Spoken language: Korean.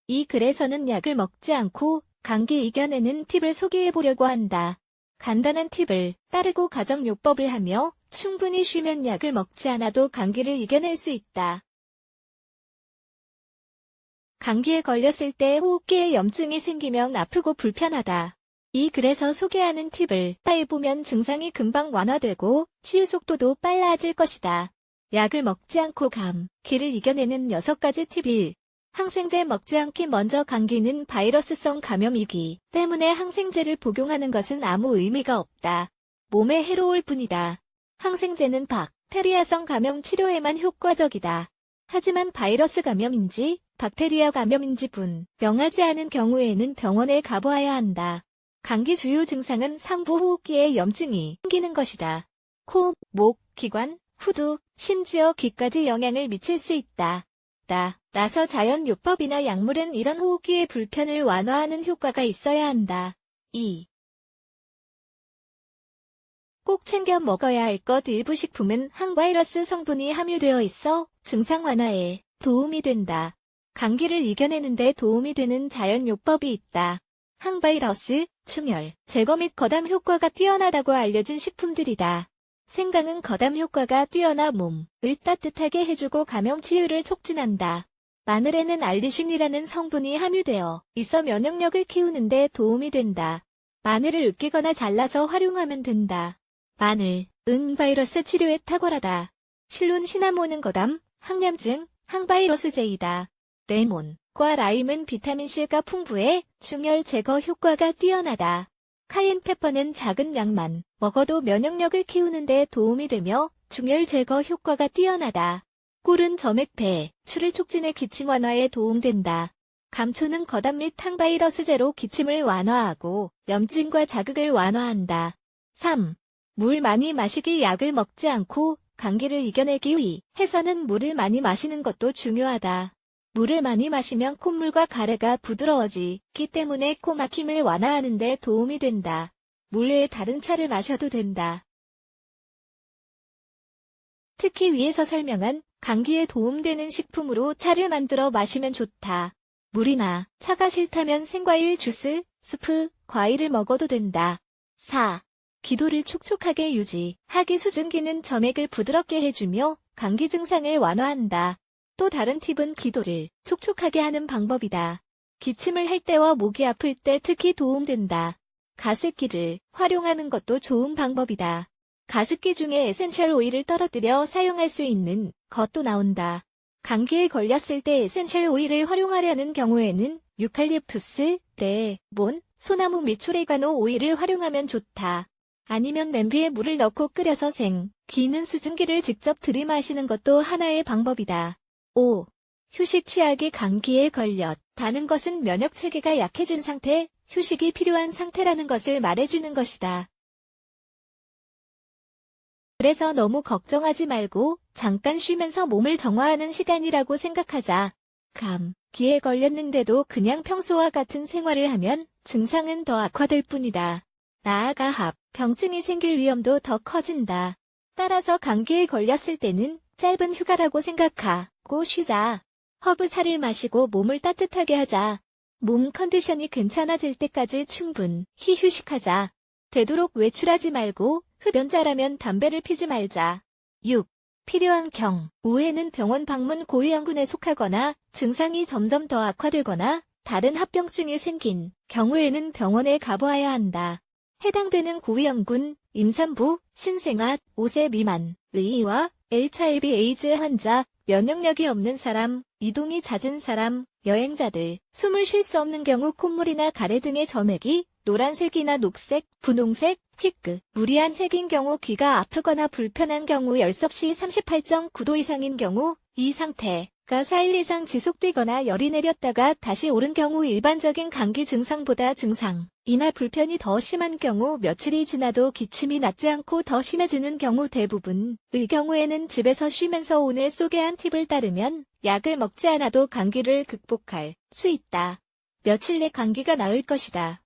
이 글에서는 약을 먹지 않고 감기 이겨내는 팁을 소개해보려고 한다. 간단한 팁을 따르고 가정요법을 하며 충분히 쉬면 약을 먹지 않아도 감기를 이겨낼 수 있다. 감기에 걸렸을 때 호흡기에 염증이 생기면 아프고 불편하다. 이 글에서 소개하는 팁을 따해보면 증상이 금방 완화되고 치유 속도도 빨라질 것이다. 약을 먹지 않고 감기를 이겨내는 6가지 팁 1. 항생제 먹지 않기. 먼저 감기는 바이러스성 감염이기 때문에 항생제를 복용하는 것은 아무 의미가 없다. 몸에 해로울 뿐이다. 항생제는 박테리아성 감염 치료에만 효과적이다. 하지만 바이러스 감염인지 박테리아 감염인지 분명하지 않은 경우에는 병원에 가보아야 한다. 감기 주요 증상은 상부 호흡기에 염증이 생기는 것이다. 코, 목, 기관, 후두, 심지어 귀까지 영향을 미칠 수 있다. 따라서 자연요법이나 약물은 이런 호흡기의 불편을 완화하는 효과가 있어야 한다. 2. 꼭 챙겨 먹어야 할 것. 일부 식품은 항바이러스 성분이 함유되어 있어 증상 완화에 도움이 된다. 감기를 이겨내는 데 도움이 되는 자연요법이 있다. 항바이러스, 충혈, 제거 및 거담 효과가 뛰어나다고 알려진 식품들이다. 생강은 거담 효과가 뛰어나 몸을 따뜻하게 해주고 감염 치유를 촉진한다. 마늘에는 알리신이라는 성분이 함유되어 있어 면역력을 키우는 데 도움이 된다. 마늘을 으깨거나 잘라서 활용하면 된다. 마늘은 바이러스 치료에 탁월하다. 실론 시나몬은 거담, 항염증, 항바이러스제이다. 레몬과 라임은 비타민C가 풍부해 충혈 제거 효과가 뛰어나다. 카이엔페퍼는 작은 양만 먹어도 면역력을 키우는 데 도움이 되며 충혈 제거 효과가 뛰어나다. 꿀은 점액 배출을 촉진해 기침 완화에 도움된다. 감초는 거담 및 항바이러스제로 기침을 완화하고 염증과 자극을 완화한다. 3. 물 많이 마시기. 약을 먹지 않고 감기를 이겨내기 위해서는 물을 많이 마시는 것도 중요하다. 물을 많이 마시면 콧물과 가래가 부드러워지기 때문에 코 막힘을 완화하는 데 도움이 된다. 물 외에 다른 차를 마셔도 된다. 특히 위에서 설명한 감기에 도움되는 식품으로 차를 만들어 마시면 좋다. 물이나 차가 싫다면 생과일 주스, 수프, 과일을 먹어도 된다. 4. 기도를 촉촉하게 유지하기. 수증기는 점액을 부드럽게 해주며 감기 증상을 완화한다. 또 다른 팁은 기도를 촉촉하게 하는 방법이다. 기침을 할 때와 목이 아플 때 특히 도움된다. 가습기를 활용하는 것도 좋은 방법이다. 가습기 중에 에센셜 오일을 떨어뜨려 사용할 수 있는 것도 나온다. 감기에 걸렸을 때 에센셜 오일을 활용하려는 경우에는 유칼립투스, 레몬, 소나무 및 오레가노 오일을 활용하면 좋다. 아니면 냄비에 물을 넣고 끓여서 생기는 수증기를 직접 들이마시는 것도 하나의 방법이다. 5. 휴식 취하기. 감기에 걸렸다는 것은 면역체계가 약해진 상태, 휴식이 필요한 상태라는 것을 말해주는 것이다. 그래서 너무 걱정하지 말고 잠깐 쉬면서 몸을 정화하는 시간이라고 생각하자. 감기에 걸렸는데도 그냥 평소와 같은 생활을 하면 증상은 더 악화될 뿐이다. 나아가 합병증이 생길 위험도 더 커진다. 따라서 감기에 걸렸을 때는 짧은 휴가라고 생각하고 쉬자. 허브차를 마시고 몸을 따뜻하게 하자. 몸 컨디션이 괜찮아질 때까지 충분히 휴식하자. 되도록 외출하지 말고 흡연자라면 담배를 피지 말자. 6. 필요한 경우에는 병원 방문. 고위험군에 속하거나 증상이 점점 더 악화되거나 다른 합병증이 생긴 경우에는 병원에 가보아야 한다. 해당되는 고위험군, 임산부, 신생아, 5세 미만, 의이와 HIV 에이즈 환자, 면역력이 없는 사람, 이동이 잦은 사람, 여행자들, 숨을 쉴 수 없는 경우 콧물이나 가래 등의 점액이 노란색이나 녹색, 분홍색, 핑크, 무리한 색인 경우 귀가 아프거나 불편한 경우 열섭 시 38.9도 이상인 경우 이 상태가 4일 이상 지속되거나 열이 내렸다가 다시 오른 경우 일반적인 감기 증상보다 증상이나 불편이 더 심한 경우 며칠이 지나도 기침이 낫지 않고 더 심해지는 경우 대부분의 경우에는 집에서 쉬면서 오늘 소개한 팁을 따르면 약을 먹지 않아도 감기를 극복할 수 있다. 며칠 내 감기가 나을 것이다.